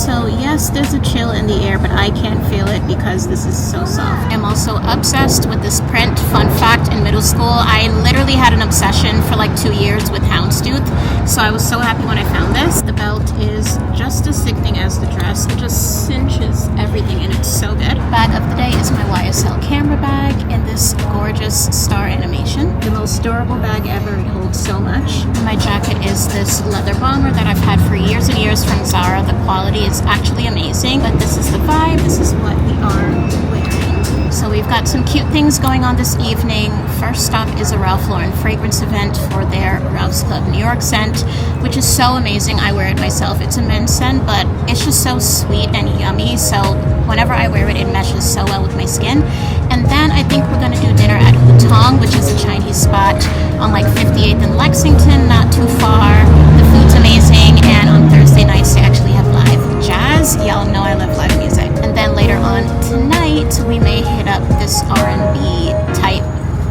So yes, there's a chill in the air, but I can't feel it because this is so soft. I'm also obsessed with this print. Fun fact, in middle school, I literally had an obsession for like 2 years with houndstooth. So I was so happy when I found this. The belt is just as sickening as the dress. It just cinches everything and it's so good. Bag of the day is my YSL camera bag in this gorgeous star animation. The most durable bag ever. It holds so much. My jacket is this leather bomber that I've had for years and years from Zara. The quality is actually amazing, but this is the vibe. This is what we are wearing. So we've got some cute things going on this evening. First stop is a Ralph Lauren fragrance event for their Ralph's Club New York scent, which is so amazing. I wear it myself. It's a men's scent, but it's just so sweet and yummy. So whenever I wear it, it meshes so well with my skin. And then I think we're gonna do dinner at Hutong, which is a Chinese spot on like 58th and Lexington, not too far. The food's amazing, and on Thursday nights they actually have live jazz. Y'all know I love live music. And then later on tonight we may hit up this R&B type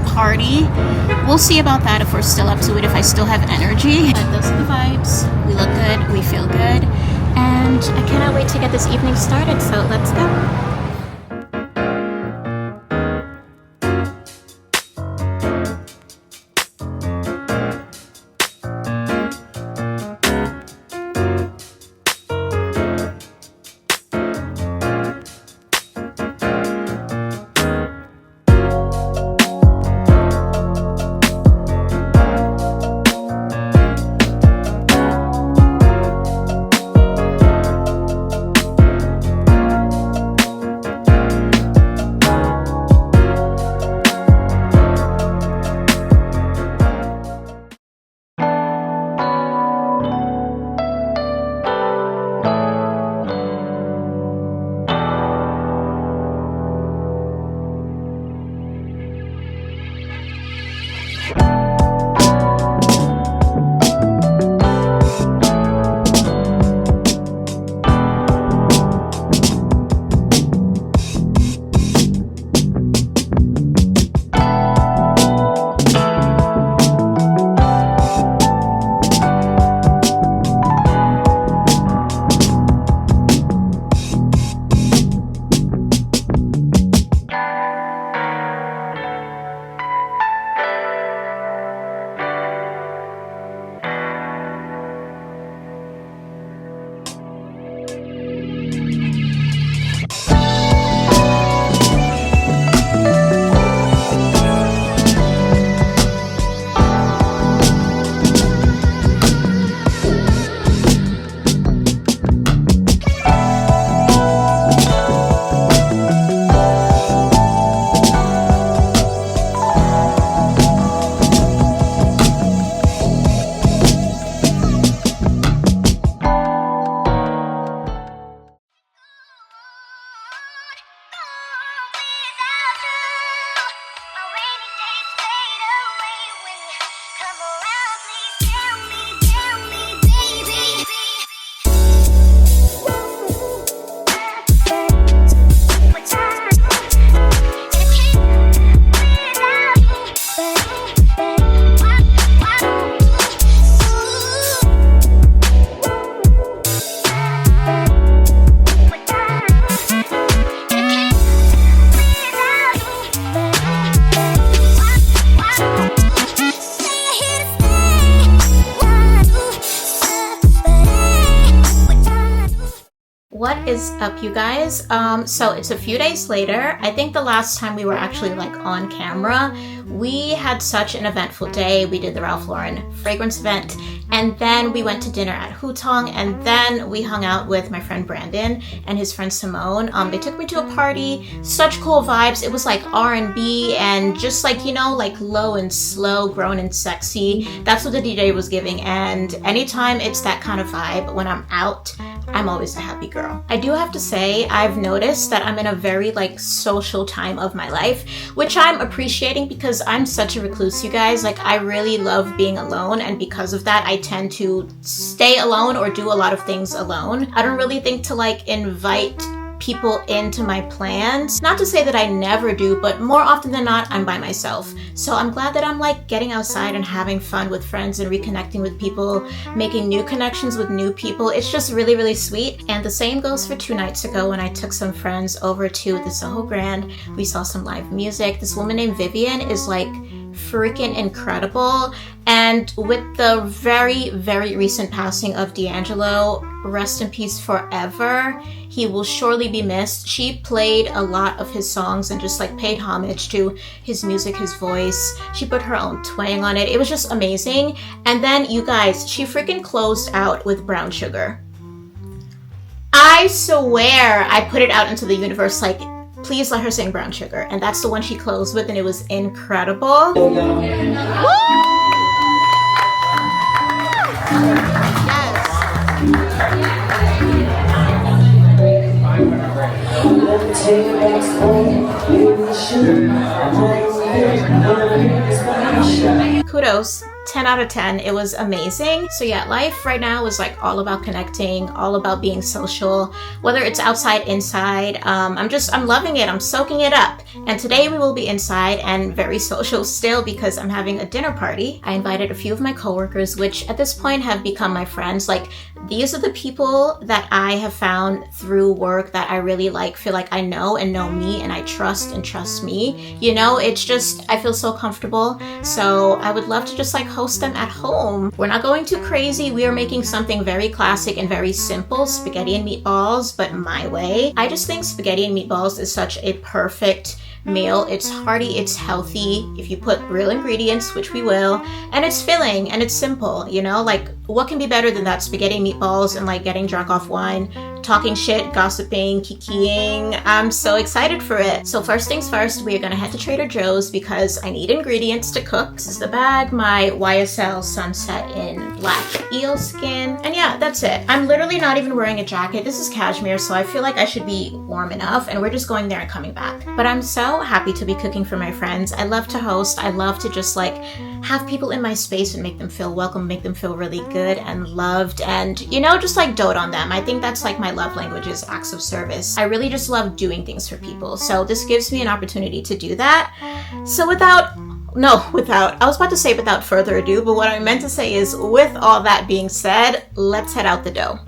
party. We'll see about that if we're still up to it, if I still have energy. But those are the vibes. We look good, we feel good, and I cannot wait to get this evening started, so let's go. What is up, you guys? So it's a few days later. I think the last time we were actually like on camera, we had such an eventful day. We did the Ralph Lauren fragrance event, and then we went to dinner at Hutong, and then we hung out with my friend Brandon and his friend Simone. They took me to a party. Such cool vibes. It was like R&B and just like, you know, like low and slow, grown and sexy. That's what the DJ was giving, and anytime it's that kind of vibe when I'm out, I'm always a happy girl. I do have to say, I've noticed that I'm in a very like social time of my life, which I'm appreciating because I'm such a recluse, you guys. Like, I really love being alone, and because of that, I tend to stay alone or do a lot of things alone. I don't really think to like invite people into my plans. Not to say that I never do, but more often than not, I'm by myself. So I'm glad that I'm like getting outside and having fun with friends and reconnecting with people, making new connections with new people. It's just really, really sweet. And the same goes for 2 nights ago when I took some friends over to the Soho Grand. We saw some live music. This woman named Vivian is like freaking incredible. And with the very, very recent passing of D'Angelo, rest in peace forever. He will surely be missed. She played a lot of his songs and just like paid homage to his music, his voice. She put her own twang on it. It was just amazing. And then you guys, she freaking closed out with Brown Sugar. I swear I put it out into the universe like, please let her sing Brown Sugar. And that's the one she closed with, and it was incredible. Kudos. 10 out of 10. It was amazing. So yeah, life right now is like all about connecting, all about being social, whether it's outside, inside. I'm loving it. I'm soaking it up. And today we will be inside and very social still because I'm having a dinner party. I invited a few of my coworkers, which at this point have become my friends. Like, these are the people that I have found through work that I really like, feel like I know and know me, and I trust and trust me. You know, it's just, I feel so comfortable. So I would love to just like host them at home. We're not going too crazy. We are making something very classic and very simple, spaghetti and meatballs, but my way. I just think spaghetti and meatballs is such a perfect meal. It's hearty, it's healthy if you put real ingredients, which we will, and it's filling and it's simple, you know, like what can be better than that? Spaghetti and meatballs and like getting drunk off wine, talking shit, gossiping, kikiing. I'm so excited for it. So first things first, we are gonna head to Trader Joe's because I need ingredients to cook. This is the bag, my YSL Sunset in black eel skin. And yeah, that's it. I'm literally not even wearing a jacket. This is cashmere, so I feel like I should be warm enough, and we're just going there and coming back. But I'm so happy to be cooking for my friends. I love to host. I love to just like have people in my space and make them feel welcome, make them feel really good and loved, and you know, just like dote on them. I think that's like my love language is acts of service. I really just love doing things for people. So this gives me an opportunity to do that. So without further ado, but what I meant to say is with all that being said, let's head out the dough.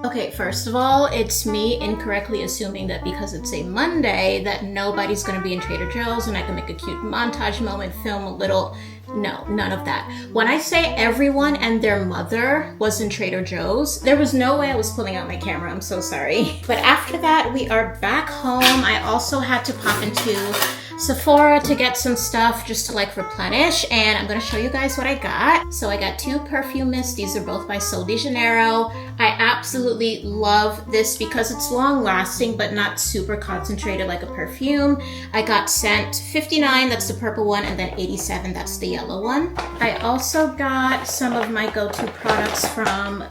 Okay, first of all, it's me incorrectly assuming that because it's a Monday that nobody's gonna be in Trader Joe's and I can make a cute montage moment, film a little. No, none of that. When I say everyone and their mother was in Trader Joe's, there was no way I was pulling out my camera. I'm so sorry. But after that, we are back home. I also had to pop into Sephora to get some stuff just to like replenish, and I'm gonna show you guys what I got. So I got 2 perfume mists. These are both by Sol de Janeiro. I absolutely love this because it's long lasting but not super concentrated like a perfume. I got scent 59, that's the purple one, and then 87, that's the yellow one. I also got some of my go-to products from,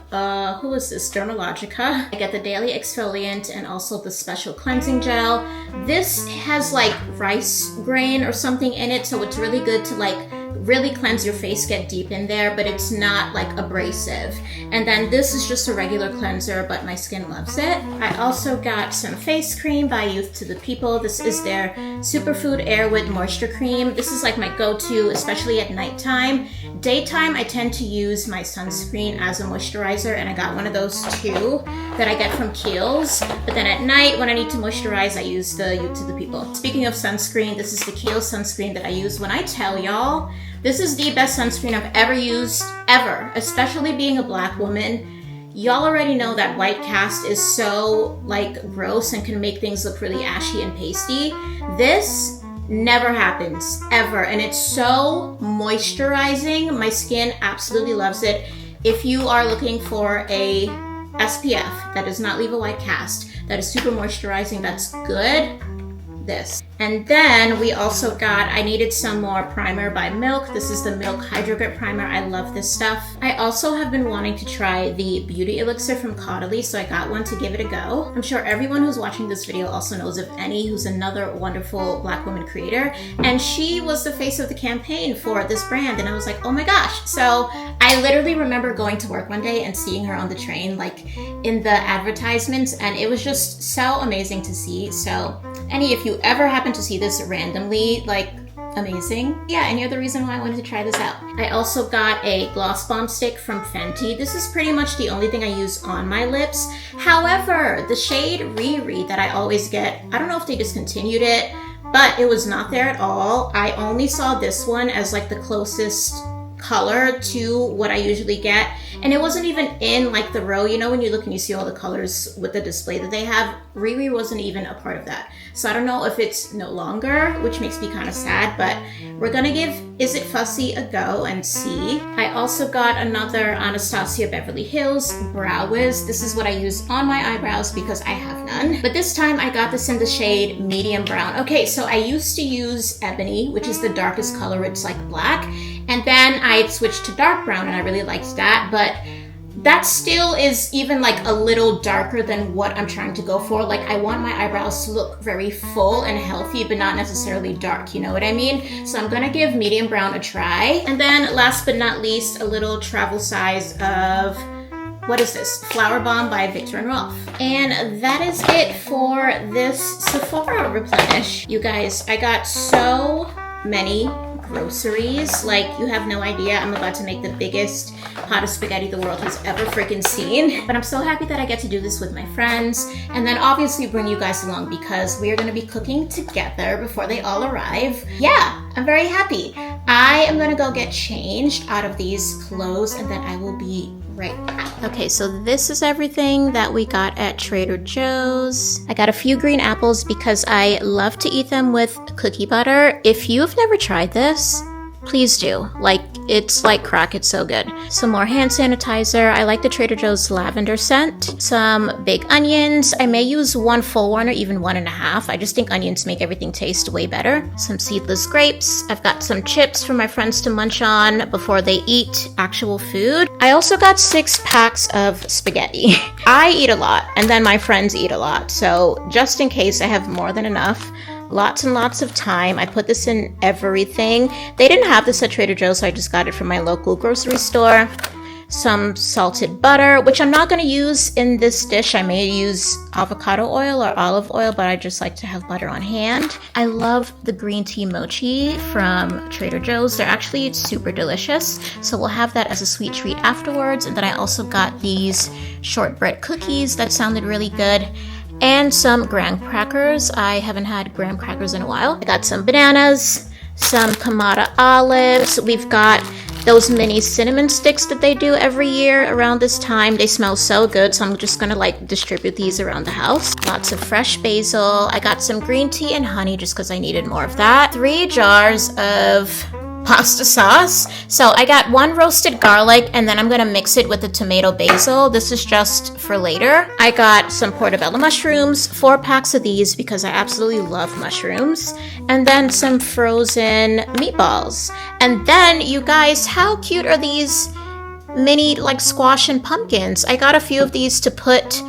who is this? Dermalogica. I got the daily exfoliant and also the special cleansing gel. This has like rice grain or something in it, so it's really good to like really cleanse your face, get deep in there, but it's not like abrasive. And then this is just a regular cleanser, but my skin loves it. I also got some face cream by Youth to the People. This is their Superfood Airwood Moisture Cream. This is like my go-to, especially at nighttime. Daytime, I tend to use my sunscreen as a moisturizer, and I got one of those too that I get from Kiehl's. But then at night, when I need to moisturize, I use the Youth to the People. Speaking of sunscreen, this is the Kiehl's sunscreen that I use. When I tell y'all, this is the best sunscreen I've ever used, ever, especially being a black woman. Y'all already know that white cast is so like gross and can make things look really ashy and pasty. This never happens, ever, and it's so moisturizing. My skin absolutely loves it. If you are looking for a SPF that does not leave a white cast, that is super moisturizing, that's good, this. And then we also got, I needed some more primer by Milk. This is the Milk Hydro Grip Primer. I love this stuff. I also have been wanting to try the Beauty Elixir from Caudalie, so I got one to give it a go. I'm sure everyone who's watching this video also knows of Annie, who's another wonderful Black woman creator, and she was the face of the campaign for this brand, and I was like, oh my gosh. So I literally remember going to work one day and seeing her on the train, like in the advertisements, and it was just so amazing to see. So Annie, if you ever happen to see this randomly, like, amazing. Yeah, and you're the reason why I wanted to try this out. I also got a gloss bomb stick from Fenty. This is pretty much the only thing I use on my lips. However, the shade Riri that I always get, I don't know if they discontinued it, but it was not there at all. I only saw this one as like the closest color to what I usually get, and it wasn't even in like the row, you know, when you look and you see all the colors with the display that they have. Riri wasn't even a part of that, so I don't know if it's no longer, which makes me kind of sad, but we're gonna give Is It Fussy a go and see. I also got another Anastasia Beverly Hills Brow Wiz. This is what I use on my eyebrows because I have none, but this time I got this in the shade medium brown. Okay, so I used to use Ebony, which is the darkest color, it's like black, and then I switched to dark brown and I really liked that, but that still is even like a little darker than what I'm trying to go for. Like, I want my eyebrows to look very full and healthy, but not necessarily dark, you know what I mean? So I'm gonna give medium brown a try. And then last but not least, a little travel size of, what is this? Flower Bomb by Viktor & Rolf. And that is it for this Sephora replenish. You guys, I got so many groceries, like you have no idea. I'm about to make the biggest pot of spaghetti the world has ever freaking seen, but I'm so happy that I get to do this with my friends, and then obviously bring you guys along because we are going to be cooking together before they all arrive. Yeah, I'm very happy. I am gonna go get changed out of these clothes and then I will be right back. Okay, so this is everything that we got at Trader Joe's. I got a few green apples because I love to eat them with cookie butter. If you've never tried this, please do. Like, it's like crack, it's so good. Some more hand sanitizer. I like the Trader Joe's lavender scent. Some big onions. I may use one full one or even 1.5. I just think onions make everything taste way better. Some seedless grapes. I've got some chips for my friends to munch on before they eat actual food. I also got 6 packs of spaghetti. I eat a lot, and then my friends eat a lot. So just in case, I have more than enough. Lots and lots of thyme. I put this in everything. They didn't have this at Trader Joe's, so I just got it from my local grocery store. Some salted butter, which I'm not going to use in this dish. I may use avocado oil or olive oil, but I just like to have butter on hand. I love the green tea mochi from Trader Joe's. They're actually super delicious, so we'll have that as a sweet treat afterwards. And then I also got these shortbread cookies that sounded really good. And some graham crackers. I haven't had graham crackers in a while. I got some bananas, some Kamada olives. We've got those mini cinnamon sticks that they do every year around this time. They smell so good, so I'm just gonna like distribute these around the house. Lots of fresh basil. I got some green tea and honey just because I needed more of that. 3 jars of pasta sauce. So I got 1 roasted garlic, and then I'm gonna mix it with the tomato basil. This is just for later. I got some portobello mushrooms, 4 packs of these because I absolutely love mushrooms, and then some frozen meatballs. And then, you guys, how cute are these mini like squash and pumpkins? I got a few of these to put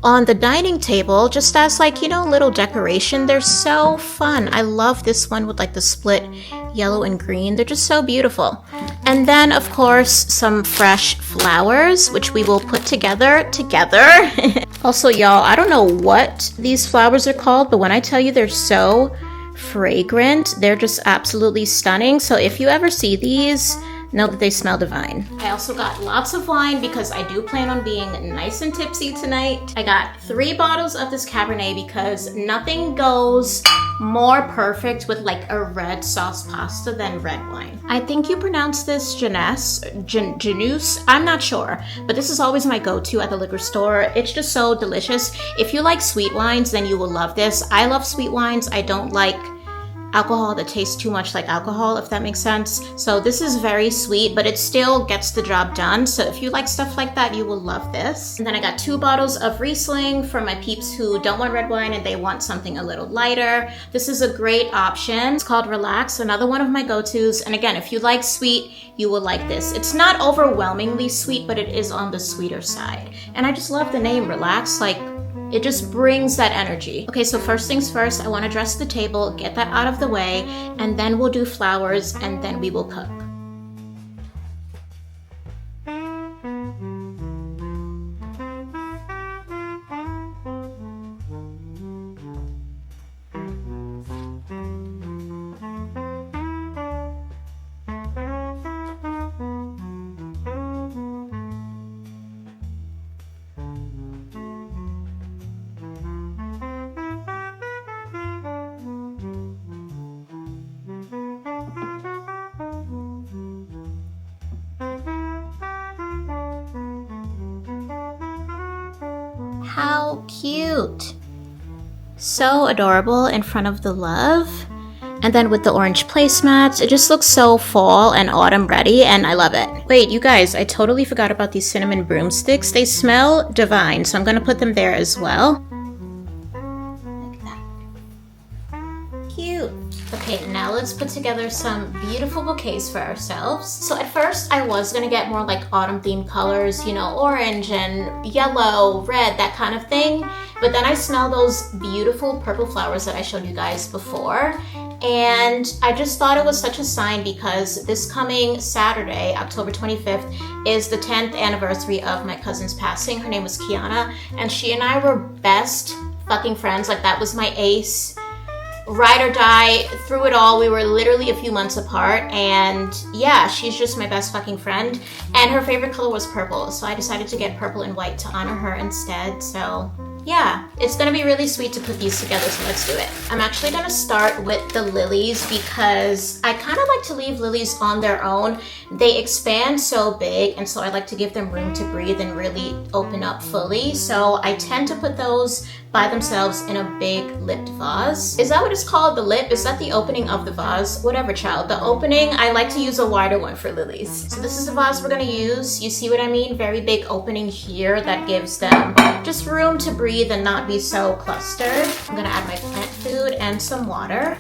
on the dining table just as like, you know, little decoration. They're so fun. I love this one with like the split yellow and green. They're just so beautiful. And then, of course, some fresh flowers, which we will put together. Also, y'all, I don't know what these flowers are called, but when I tell you they're so fragrant, they're just absolutely stunning. So if you ever see these, know that they smell divine. I also got lots of wine because I do plan on being nice and tipsy tonight. I got 3 bottles of this Cabernet because nothing goes more perfect with like a red sauce pasta than red wine. I think you pronounce this Janus. I'm not sure, but this is always my go-to at the liquor store. It's just so delicious. If you like sweet wines, then you will love this. I love sweet wines. I don't like alcohol that tastes too much like alcohol, if that makes sense. So this is very sweet, but it still gets the job done. So if you like stuff like that, you will love this. And then I got 2 bottles of Riesling for my peeps who don't want red wine and they want something a little lighter. This is a great option. It's called Relax, another one of my go-tos. And again, if you like sweet, you will like this. It's not overwhelmingly sweet, but it is on the sweeter side. And I just love the name Relax. Like, it just brings that energy. Okay, so first things first, I want to dress the table, get that out of the way, and then we'll do flowers, and then we will cook. How cute. So adorable in front of the love. And then with the orange placemats, it just looks so fall and autumn ready, and I love it. Wait, you guys, I totally forgot about these cinnamon broomsticks. They smell divine, so I'm gonna put them there as well. Like that. Cute. Okay, now let's put together some beautiful bouquets for ourselves. So at first I was gonna get more like autumn themed colors, you know, orange and yellow, red, that kind of thing. But then I smell those beautiful purple flowers that I showed you guys before. And I just thought it was such a sign because this coming Saturday, October 25th, is the 10th anniversary of my cousin's passing. Her name was Kiana, and she and I were best fucking friends. Like, that was my ace. Ride or die, through it all. We were literally a few months apart, and yeah, she's just my best fucking friend. And her favorite color was purple, so I decided to get purple and white to honor her instead. So yeah, it's gonna be really sweet to put these together, so let's do it. I'm actually gonna start with the lilies because I kind of like to leave lilies on their own. They expand so big, and so I like to give them room to breathe and really open up fully. So I tend to put those by themselves in a big lipped vase. Is that what it's called? The lip? Is that the opening of the vase? Whatever, child. The opening, I like to use a wider one for lilies. So this is the vase we're gonna use. You see what I mean? Very big opening here that gives them just room to breathe and not be so clustered. I'm gonna add my plant food and some water.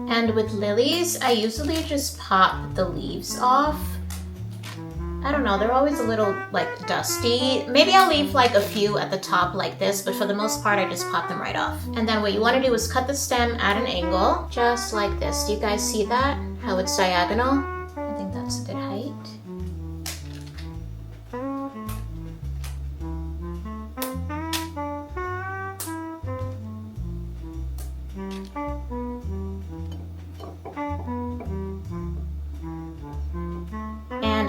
And with lilies, I usually just pop the leaves off. I don't know, they're always a little like dusty. Maybe I'll leave like a few at the top like this, but for the most part, I just pop them right off. And then what you want to do is cut the stem at an angle, just like this. Do you guys see that? How it's diagonal? I think that's a good height.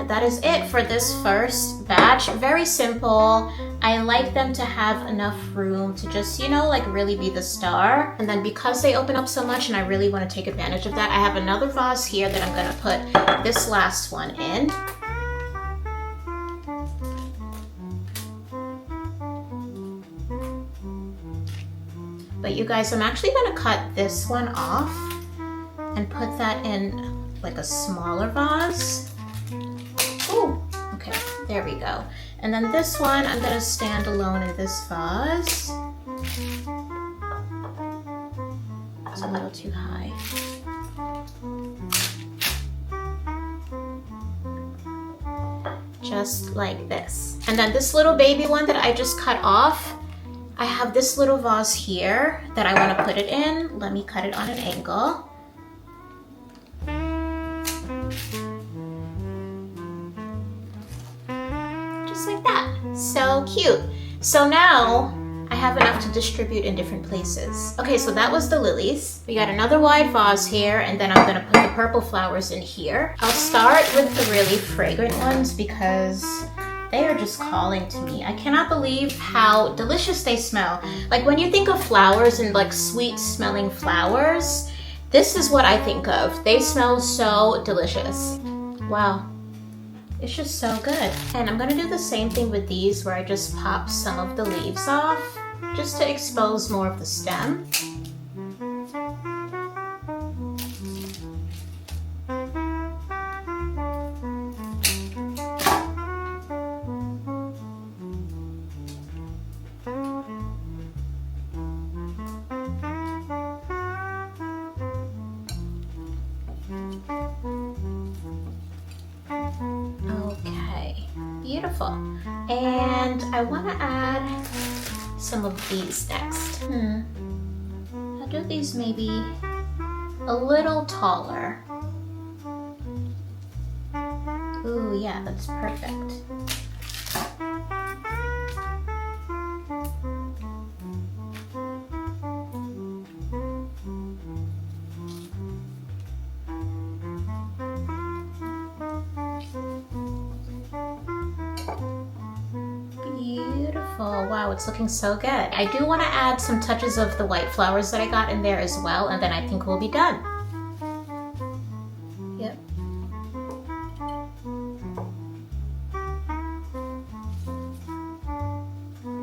That is it for this first batch. Very simple. I like them to have enough room to just, you know, like really be the star. And then because they open up so much and I really want to take advantage of that, I have another vase here that I'm going to put this last one in. But you guys, I'm actually going to cut this one off and put that in like a smaller vase. Ooh, okay, there we go. And then this one, I'm gonna stand alone in this vase. It's a little too high. Just like this. And then this little baby one that I just cut off, I have this little vase here that I wanna put it in. Let me cut it on an angle. Like that. So cute. So now I have enough to distribute in different places. Okay, so that was the lilies. We got another wide vase here, and then I'm gonna put the purple flowers in here. I'll start with the really fragrant ones because they are just calling to me. I cannot believe how delicious they smell. Like when you think of flowers and like sweet smelling flowers, this is what I think of. They smell so delicious. Wow. It's just so good. And I'm gonna do the same thing with these where I just pop some of the leaves off just to expose more of the stem. Beautiful. And I want to add some of these next. I'll do these maybe a little taller. Ooh, yeah, that's perfect. Oh wow, it's looking so good. I do want to add some touches of the white flowers that I got in there as well, and then I think we'll be done. Yep.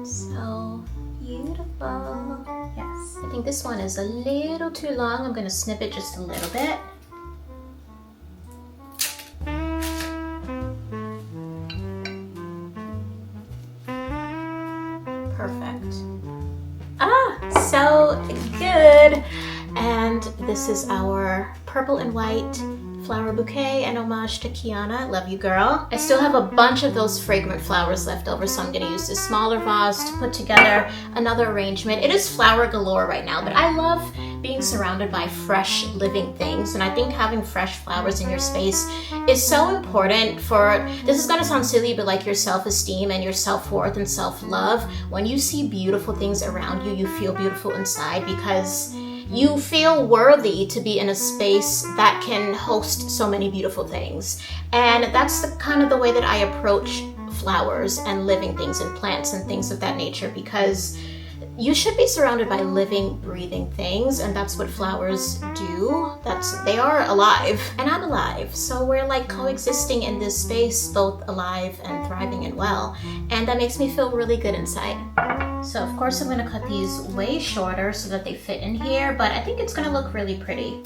So beautiful. Yes. I think this one is a little too long. I'm going to snip it just a little bit. Perfect. So good. And this is our purple and white flower bouquet, an homage to Kiana. Love you, girl. I still have a bunch of those fragrant flowers left over, so I'm gonna use this smaller vase to put together another arrangement. It is flower galore right now, but I love being surrounded by fresh living things, and I think having fresh flowers in your space is so important for, this is gonna sound silly, but like your self-esteem and your self-worth and self-love. When you see beautiful things around you, you feel beautiful inside because you feel worthy to be in a space that can host so many beautiful things. And that's the kind of the way that I approach flowers and living things and plants and things of that nature, because you should be surrounded by living, breathing things, and that's what flowers do. They are alive, and I'm alive. So we're like coexisting in this space, both alive and thriving and well. And that makes me feel really good inside. So of course I'm gonna cut these way shorter so that they fit in here, but I think it's gonna look really pretty.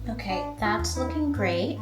Okay, that's looking great.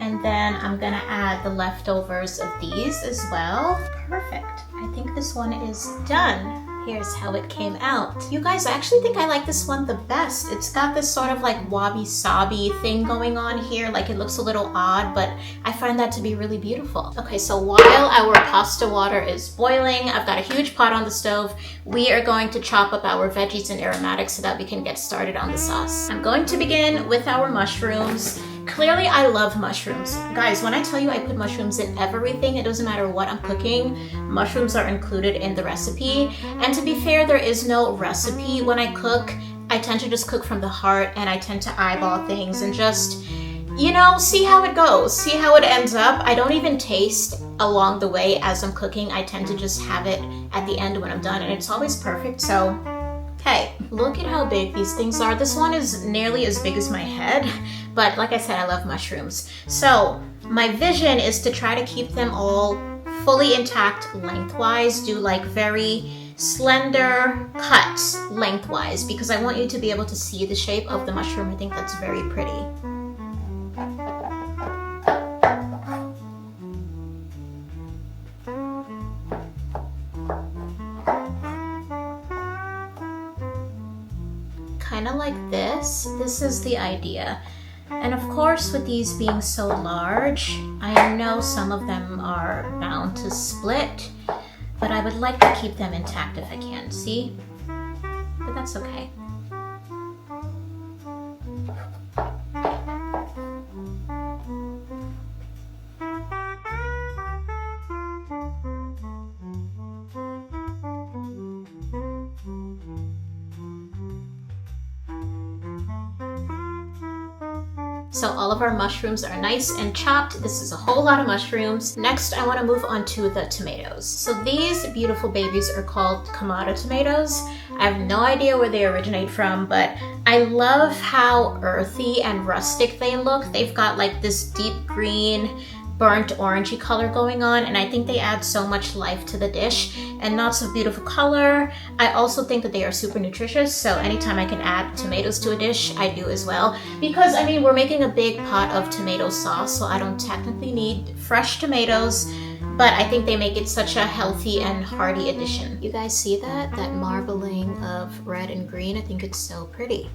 And then I'm gonna add the leftovers of these as well. Perfect. I think this one is done. Here's how it came out. You guys, I actually think I like this one the best. It's got this sort of like wabi-sabi thing going on here. Like it looks a little odd, but I find that to be really beautiful. Okay, so while our pasta water is boiling, I've got a huge pot on the stove. We are going to chop up our veggies and aromatics so that we can get started on the sauce. I'm going to begin with our mushrooms. Clearly, I love mushrooms. Guys, when I tell you I put mushrooms in everything, it doesn't matter what I'm cooking, mushrooms are included in the recipe. And to be fair, there is no recipe when I cook. I tend to just cook from the heart, and I tend to eyeball things and just, you know, see how it goes, see how it ends up. I don't even taste along the way as I'm cooking. I tend to just have it at the end when I'm done, and it's always perfect. So, hey, look at how big these things are. This one is nearly as big as my head. But like I said, I love mushrooms. So my vision is to try to keep them all fully intact lengthwise, do like very slender cuts lengthwise, because I want you to be able to see the shape of the mushroom. I think that's very pretty. Kind of like this. This is the idea. And of course, with these being so large, I know some of them are bound to split, but I would like to keep them intact if I can, see? But that's okay. So all of our mushrooms are nice and chopped. This is a whole lot of mushrooms. Next, I want to move on to the tomatoes. So these beautiful babies are called Kamado tomatoes. I have no idea where they originate from, but I love how earthy and rustic they look. They've got like this deep green, burnt orangey color going on, and I think they add so much life to the dish, and lots of beautiful color. I also think that they are super nutritious, so anytime I can add tomatoes to a dish, I do as well. Because I mean, we're making a big pot of tomato sauce, so I don't technically need fresh tomatoes, but I think they make it such a healthy and hearty addition. You guys see that? That marbling of red and green? I think it's so pretty.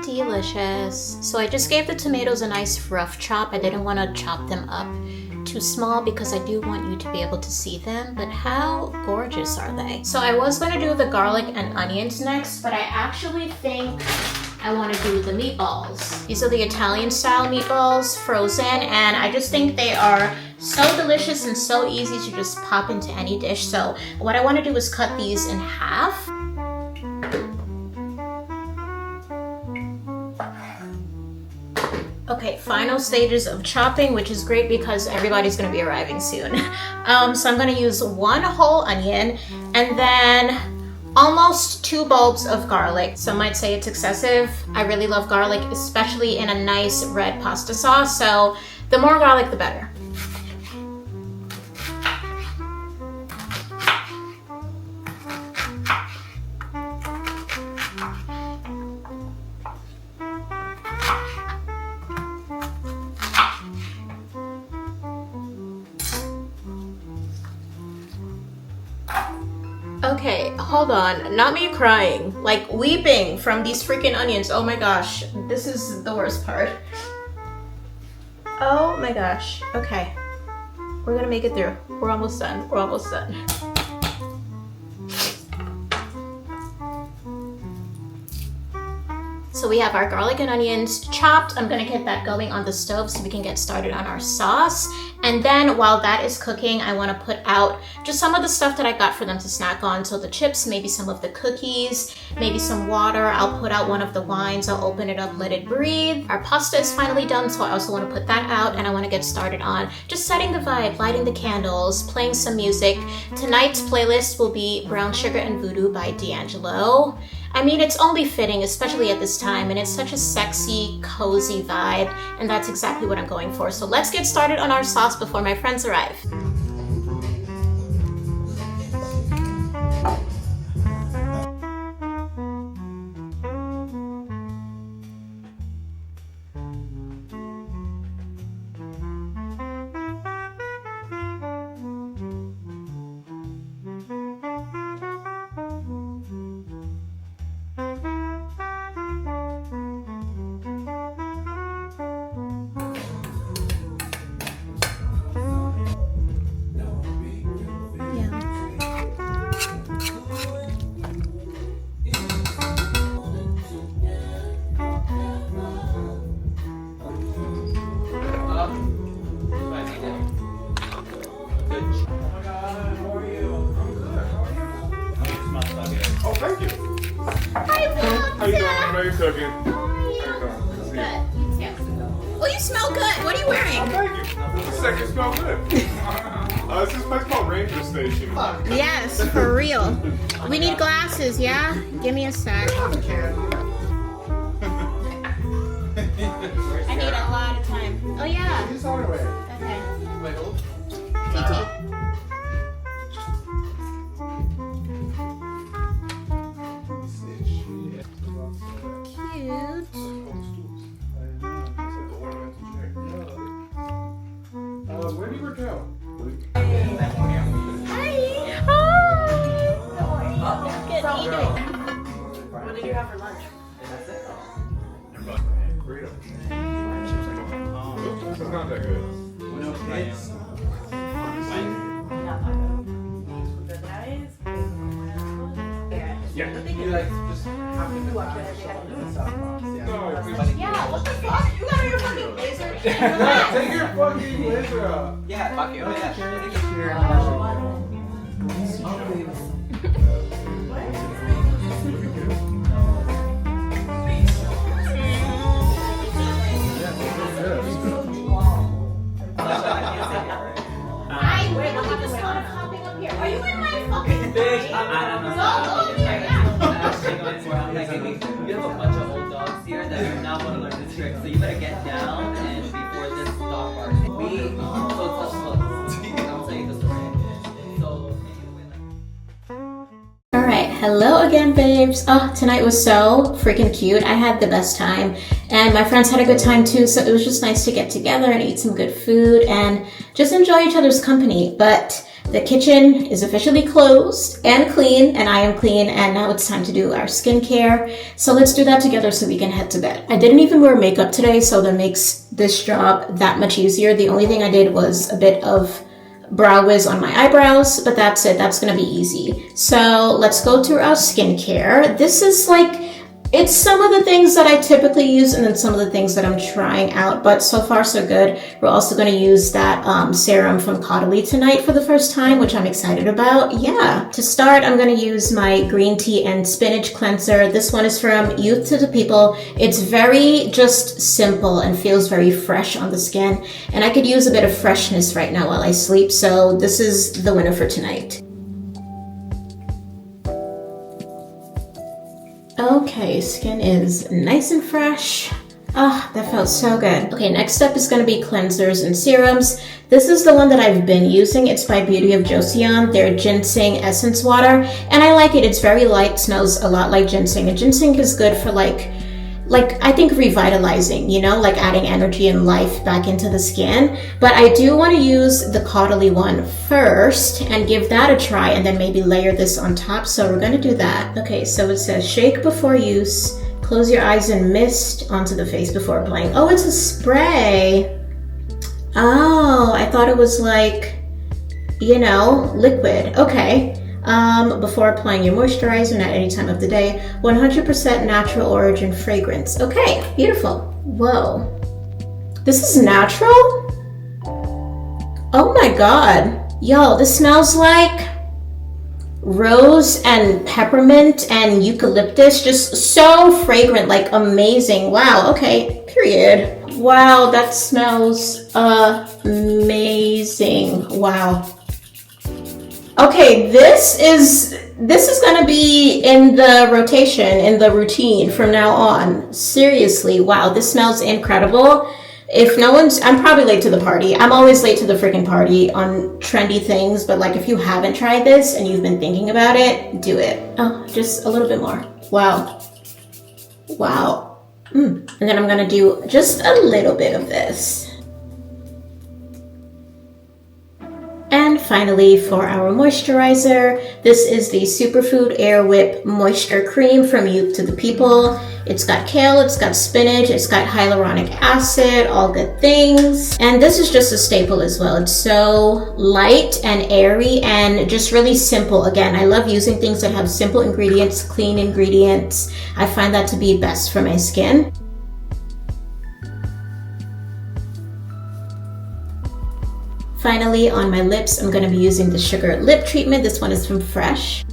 Delicious. So I just gave the tomatoes a nice rough chop. I didn't want to chop them up too small because I do want you to be able to see them, but how gorgeous are they? So I was going to do the garlic and onions next, but I actually think I want to do the meatballs. These are the Italian style meatballs, frozen, and I just think they are so delicious and so easy to just pop into any dish. So what I want to do is cut these in half. Okay, final stages of chopping, which is great because everybody's gonna be arriving soon. So I'm gonna use 1 whole onion and then almost 2 bulbs of garlic. Some might say it's excessive. I really love garlic, especially in a nice red pasta sauce. So the more garlic, the better. Okay, hold on. Not me crying, like weeping from these freaking onions. Oh my gosh, this is the worst part. Oh my gosh. Okay, we're gonna make it through. We're almost done. We're almost done. So we have our garlic and onions chopped. I'm gonna get that going on the stove so we can get started on our sauce. And then while that is cooking, I wanna put out just some of the stuff that I got for them to snack on. So the chips, maybe some of the cookies, maybe some water. I'll put out one of the wines. I'll open it up, let it breathe. Our pasta is finally done, so I also wanna put that out, and I wanna get started on just setting the vibe, lighting the candles, playing some music. Tonight's playlist will be Brown Sugar and Voodoo by D'Angelo. I mean, it's only fitting, especially at this time, and it's such a sexy, cozy vibe, and that's exactly what I'm going for. So let's get started on our sauce before my friends arrive. How you doing? I know you're cooking. Good. Well, you smell good. What are you wearing? Oh, thank you. The second smell good. This is place called Ranger Station. Yes, for real. We need glasses, yeah? Give me a sec. I need a lot of time. Oh, yeah. He's on her way. Okay. Wait, hold. Cute. Where do you work out? Hi. Good. How you doing? What did you have for lunch? This is not that good. No kids. Yeah. You like just have to do after No, Yeah, what the fuck? You got your fucking blazer. take your fucking blazer off. Yeah, fuck you. again, babes. Oh, tonight was so freaking cute. I had the best time, and my friends had a good time too, so it was just nice to get together and eat some good food and just enjoy each other's company. But the kitchen is officially closed and clean, and I am clean, and now it's time to do our skincare. So let's do that together so we can head to bed. I didn't even wear makeup today, so that makes this job that much easier. The only thing I did was a bit of brow wiz on my eyebrows, but that's it. That's gonna be easy. So let's go through our skincare. This is like, it's some of the things that I typically use and then some of the things that I'm trying out, but so far so good. We're also going to use that serum from Caudalie tonight for the first time, which I'm excited about. Yeah. To start, I'm going to use my green tea and spinach cleanser. This one is from Youth to the People. It's very just simple and feels very fresh on the skin, and I could use a bit of freshness right now while I sleep, so this is the winner for tonight. Okay, skin is nice and fresh. Ah, that felt so good. Okay, next up is going to be cleansers and serums. This is the one that I've been using. It's by Beauty of Joseon. Their ginseng essence water, and I like it. It's very light, smells a lot like ginseng, and ginseng is good for like I think revitalizing, you know, like adding energy and life back into the skin. But I do want to use the Caudalie one first and give that a try, and then maybe layer this on top. So we're going to do that. Okay, so it says shake before use, close your eyes and mist onto the face before applying. Oh, it's a spray. Oh, I thought it was like, you know, liquid. Okay. Before applying your moisturizer at any time of the day. 100% natural origin fragrance. Okay, beautiful. Whoa. This is natural? Oh my god. Yo, this smells like rose and peppermint and eucalyptus. Just so fragrant, like amazing. Wow, okay, period. Wow, that smells amazing. Wow. Okay, this is gonna be in the rotation, in the routine from now on. Seriously, wow, this smells incredible. If no one's, I'm probably late to the party. I'm always late to the freaking party on trendy things, but like if you haven't tried this and you've been thinking about it, do it. Oh, just a little bit more. Wow. Wow. And then I'm gonna do just a little bit of this. And finally, for our moisturizer, this is the Superfood Air Whip Moisture Cream from Youth to the People. It's got kale, it's got spinach, it's got hyaluronic acid, all good things. And this is just a staple as well. It's so light and airy and just really simple. Again, I love using things that have simple ingredients, clean ingredients. I find that to be best for my skin. Finally, on my lips, I'm going to be using the Sugar Lip Treatment. This one is from Fresh.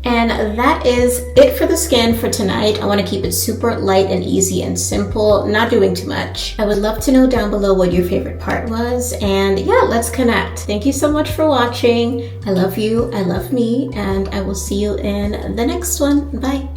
And that is it for the skin for tonight. I want to keep it super light and easy and simple, not doing too much. I would love to know down below what your favorite part was. And yeah, let's connect. Thank you so much for watching. I love you, I love me, and I will see you in the next one. Bye.